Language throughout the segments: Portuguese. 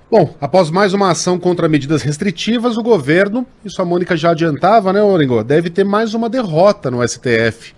Bom, após mais uma ação contra medidas restritivas, o governo, isso a Mônica já adiantava, né, Orengo, deve ter mais uma derrota no STF.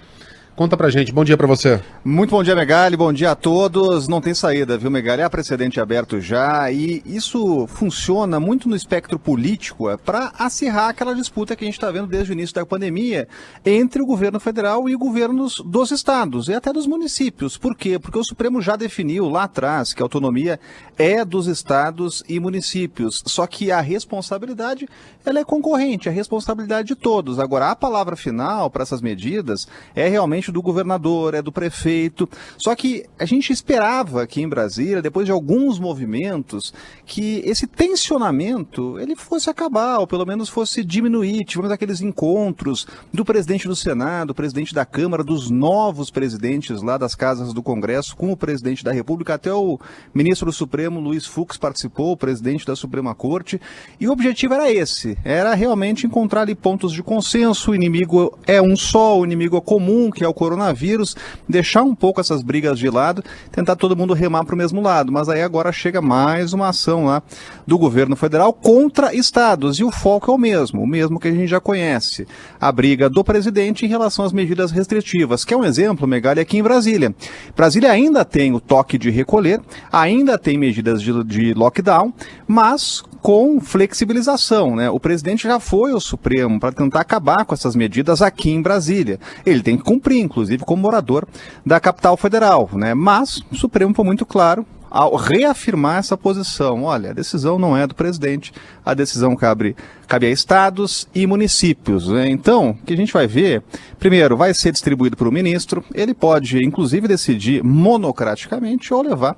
Conta pra gente, bom dia pra você. Muito bom dia, Megali, bom dia a todos. Não tem saída, viu, Megali? Há precedente aberto já e isso funciona muito no espectro político para acirrar aquela disputa que a gente está vendo desde o início da pandemia entre o governo federal e governos dos estados e até dos municípios. Por quê? Porque o Supremo já definiu lá atrás que a autonomia é dos estados e municípios, só que a responsabilidade ela é concorrente, a responsabilidade de todos. Agora, a palavra final para essas medidas é realmente do governador, é do prefeito. Só que a gente esperava aqui em Brasília, depois de alguns movimentos, que esse tensionamento ele fosse acabar, ou pelo menos fosse diminuir. Tivemos aqueles encontros do presidente do Senado, do presidente da Câmara, dos novos presidentes lá das casas do Congresso, com o presidente da República, até o ministro do Supremo, Luiz Fux, participou, o presidente da Suprema Corte, e o objetivo era esse, era realmente encontrar ali pontos de consenso. O inimigo é um só, o inimigo é comum, que é o coronavírus, deixar um pouco essas brigas de lado, tentar todo mundo remar para o mesmo lado. Mas aí agora chega mais uma ação lá do governo federal contra estados, e o foco é o mesmo que a gente já conhece, a briga do presidente em relação às medidas restritivas, que é um exemplo, Megali, aqui em Brasília. Brasília ainda tem o toque de recolher, ainda tem medidas de lockdown, mas com flexibilização, né? O presidente já foi ao Supremo para tentar acabar com essas medidas aqui em Brasília. Ele tem que cumprir, inclusive, como morador da capital federal, né? Mas o Supremo foi muito claro ao reafirmar essa posição. Olha, a decisão não é do presidente, a decisão cabe a estados e municípios, né? Então, o que a gente vai ver, primeiro, vai ser distribuído para o ministro, ele pode, inclusive, decidir monocraticamente ou levar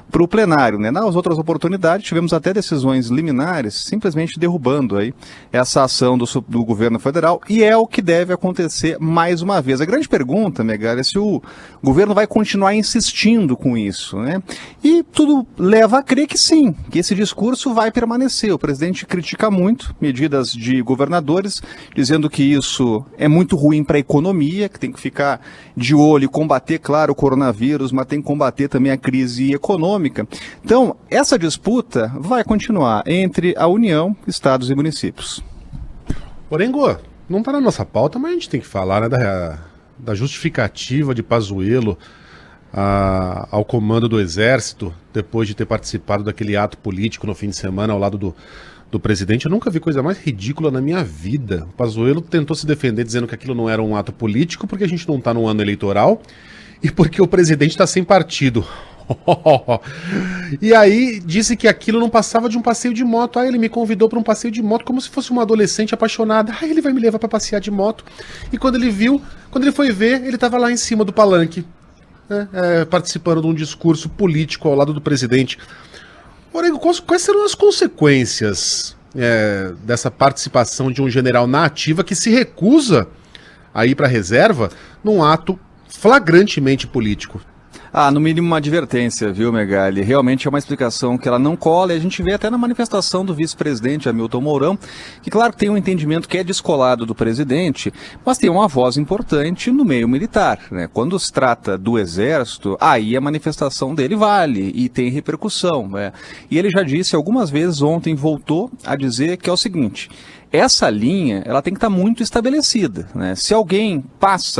para o plenário, né? Nas outras oportunidades, tivemos até decisões liminares, simplesmente derrubando aí essa ação do governo federal, e é o que deve acontecer mais uma vez. A grande pergunta, Megali, é se o governo vai continuar insistindo com isso, né? E tudo leva a crer que sim, que esse discurso vai permanecer. O presidente critica muito medidas de governadores, dizendo que isso é muito ruim para a economia, que tem que ficar de olho e combater, claro, o coronavírus, mas tem que combater também a crise econômica. Então, essa disputa vai continuar entre a União, estados e municípios. Orengo, não está na nossa pauta, mas a gente tem que falar, né, da justificativa de Pazuello ao comando do Exército, depois de ter participado daquele ato político no fim de semana ao lado do presidente. Eu nunca vi coisa mais ridícula na minha vida. O Pazuello tentou se defender dizendo que aquilo não era um ato político porque a gente não está num ano eleitoral e porque o presidente está sem partido. E aí disse que aquilo não passava de um passeio de moto. Aí ele me convidou para um passeio de moto como se fosse uma adolescente apaixonada. Aí ele vai me levar para passear de moto. E quando ele foi ver, ele estava lá em cima do palanque, né, participando de um discurso político ao lado do presidente. Orengo, quais serão as consequências dessa participação de um general na ativa que se recusa a ir para a reserva num ato flagrantemente político? No mínimo uma advertência, viu, Megali? Realmente é uma explicação que ela não cola, e a gente vê até na manifestação do vice-presidente Hamilton Mourão, que claro que tem um entendimento que é descolado do presidente, mas tem uma voz importante no meio militar, né? Quando se trata do Exército, aí a manifestação dele vale e tem repercussão, né? E ele já disse algumas vezes, ontem voltou a dizer que é o seguinte: essa linha, ela tem que estar muito estabelecida, né? Se alguém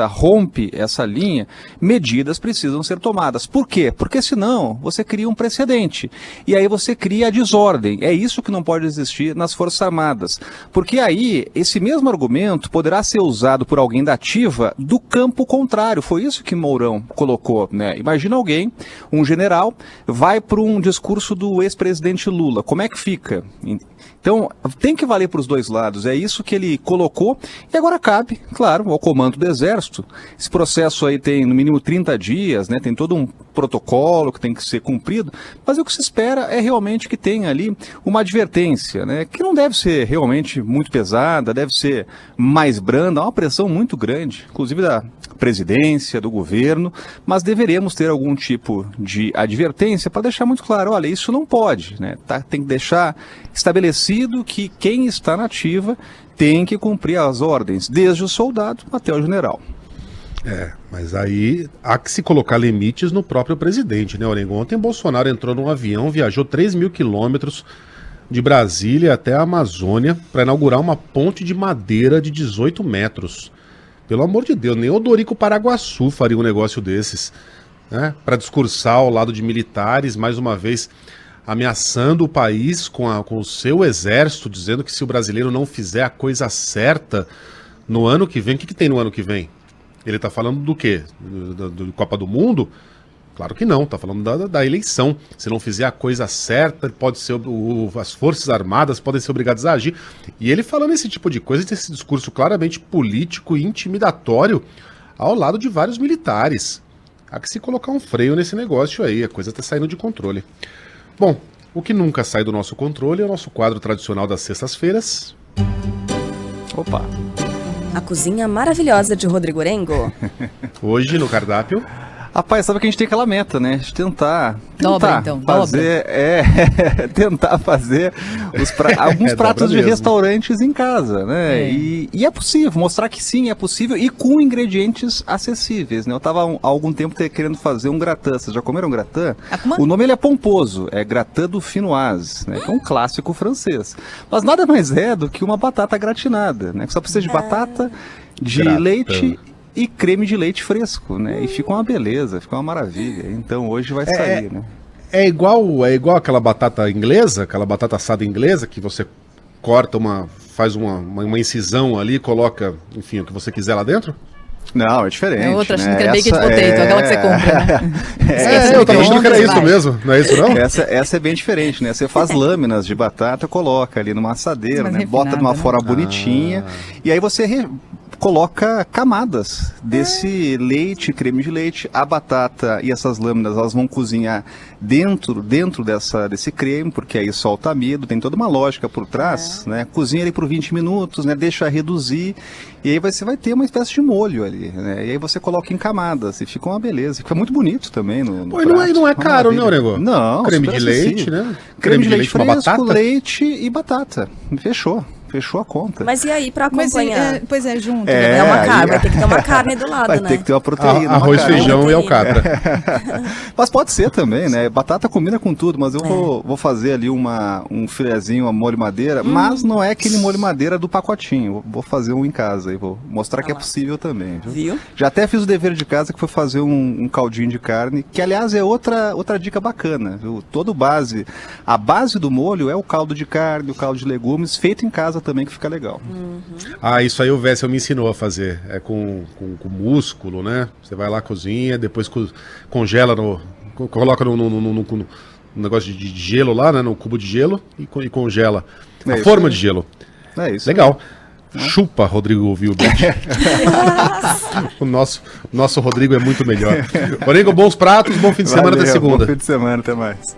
rompe essa linha, medidas precisam ser tomadas. Por quê? Porque senão você cria um precedente. E aí você cria a desordem. É isso que não pode existir nas Forças Armadas. Porque aí, esse mesmo argumento poderá ser usado por alguém da ativa do campo contrário. Foi isso que Mourão colocou, né? Imagina alguém, um general, vai para um discurso do ex-presidente Lula. Como é que fica? Então, tem que valer para os dois lados, é isso que ele colocou, e agora cabe, claro, ao comando do Exército. Esse processo aí tem no mínimo 30 dias, né, tem todo um protocolo que tem que ser cumprido, mas o que se espera é realmente que tenha ali uma advertência, né, que não deve ser realmente muito pesada, deve ser mais branda, há uma pressão muito grande, inclusive da presidência, do governo, mas deveremos ter algum tipo de advertência para deixar muito claro, olha, isso não pode, né, tem que deixar estabelecido que quem está na ativa tem que cumprir as ordens, desde o soldado até o general. Mas aí há que se colocar limites no próprio presidente, né, Orengo? Ontem Bolsonaro entrou num avião, viajou 3.000 quilômetros de Brasília até a Amazônia para inaugurar uma ponte de madeira de 18 metros. Pelo amor de Deus, nem Odorico Paraguaçu faria um negócio desses, né? Para discursar ao lado de militares, mais uma vez ameaçando o país com o seu exército, dizendo que se o brasileiro não fizer a coisa certa no ano que vem, o que tem no ano que vem? Ele está falando do quê? Do Copa do Mundo? Claro que não, está falando da eleição. Se não fizer a coisa certa, pode ser as Forças Armadas podem ser obrigadas a agir. E ele falando esse tipo de coisa, esse discurso claramente político e intimidatório ao lado de vários militares. Há que se colocar um freio nesse negócio aí, a coisa está saindo de controle. Bom, o que nunca sai do nosso controle é o nosso quadro tradicional das sextas-feiras. Opa! A cozinha maravilhosa de Rodrigo Orengo. Hoje no cardápio. Rapaz, sabe que a gente tem aquela meta, né? De tentar Dobra. tentar fazer alguns pratos de mesmo. restaurantes em casa, né? E é possível, mostrar que sim, é possível e com ingredientes acessíveis, né? Eu estava há algum tempo querendo fazer um gratin. Vocês já comeram gratin? O nome ele é pomposo, é gratin du finoise, né? Que é um clássico francês. Mas nada mais é do que uma batata gratinada, né? Que só precisa de batata, de leite e creme de leite fresco, né? E fica uma beleza, fica uma maravilha. Então hoje vai sair, né? É igual aquela batata inglesa, aquela batata assada inglesa, que você corta faz uma incisão ali, coloca, enfim, o que você quiser lá dentro? Não, é diferente. É outra, né? achando que é baked potato, aquela que você compra, né? Eu tava achando que era isso mesmo, não é isso não? Essa é bem diferente, né? Você faz lâminas de batata, coloca ali numa assadeira, né? Bota de uma forma bonitinha, e aí você coloca camadas desse leite, creme de leite, a batata e essas lâminas, elas vão cozinhar dentro desse creme, porque aí solta amido, tem toda uma lógica por trás, né? Cozinha ele por 20 minutos, né? Deixa reduzir, e aí você vai ter uma espécie de molho ali, né? E aí você coloca em camadas, e fica uma beleza, fica muito bonito também no prato. Não é caro, né, Orengo? Não, creme de leite, né? Creme de leite fresco, batata? Leite e batata. Fechou a conta. Mas e aí, pra acompanhar? Pois é, junto. É uma carne, vai ter que ter uma carne do lado, vai né? ter que ter uma proteína. Arroz, feijão e alcatra. Mas pode ser também, né? Batata combina com tudo, mas eu vou fazer ali um filezinho, uma molho madeira, mas não é aquele molho madeira do pacotinho. Vou fazer um em casa e vou mostrar que é possível também. Viu? Já até fiz o dever de casa, que foi fazer um caldinho de carne, que aliás é outra dica bacana, viu? A base do molho é o caldo de carne, o caldo de legumes, feito em casa também, que fica legal. Isso aí o Vessel me ensinou a fazer. É com músculo, né? Você vai lá, cozinha, depois congela coloca no negócio de gelo lá, né? No cubo de gelo e congela. A forma de gelo. É isso. Legal. Chupa, Rodrigo Vilbert. O nosso Rodrigo é muito melhor. Orengo, bons pratos, bom fim de semana, até segunda. Bom fim de semana, até mais.